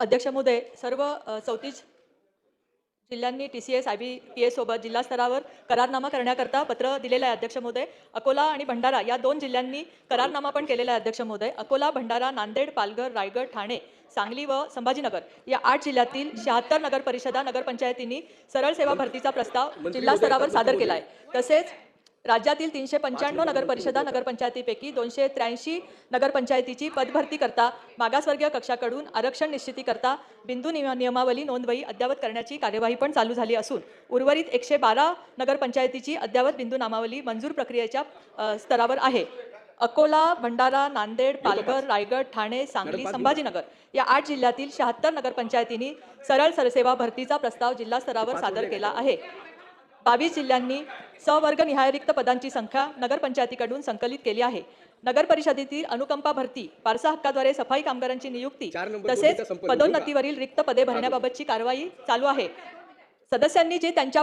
अध्यक्ष महोदय, सर्व 34 जिल्ह्यांनी TCS, IBPS सोबत जिल्हा स्तरावर करारनामा करण्याकरता पत्र दिलेलं आहे अध्यक्ष महोदय. अकोला आणि भंडारा या 2 जिल्ह्यांनी करारनामा पण केलेला आहे अध्यक्ष महोदय. अकोला, भंडारा, नांदेड, पालघर, रायगड, ठाणे, सांगली व संभाजीनगर या 8 जिल्ह्यातील 76 नगर परिषदा, नगरपंचायतींनी सरळ सेवा भरतीचा प्रस्ताव जिल्हा स्तरावर सादर केला आहे. तसेच राज्यातील 395 नगरपरिषदा, नगरपंचायतीपैकी 283 नगरपंचायतीची पदभरती करता मागासवर्गीय कक्षाकडून आरक्षण निश्चिती करता बिंदू नियमावली नोंदवही अद्ययावत करण्याची कार्यवाही पण चालू झाली असून उर्वरित 112 नगरपंचायतीची अद्ययावत बिंदू नामावली मंजूर प्रक्रियेच्या स्तरावर आहे. अकोला, भंडारा, नांदेड, पालघर, रायगड, ठाणे, सांगली, संभाजीनगर या 8 जिल्ह्यातील 76 नगरपंचायतींनी सरळ सरसेवा भरतीचा प्रस्ताव जिल्हा स्तरावर सादर केला आहे. 22 जिल्ह्यांनी सवर्गनिहाय रिक्त पदांची संख्या नगरपंचायतीकडून संकलित केली आहे. नगर परिषदेतील अनुकंपा भरती, वारसा हक्काद्वारे सफाई कामगारांची नियुक्ती तसेच पदोन्नतीवरील रिक्त पदे भरण्याबाबतची कारवाई चालू आहे. सदस्यांनी जे त्यांच्या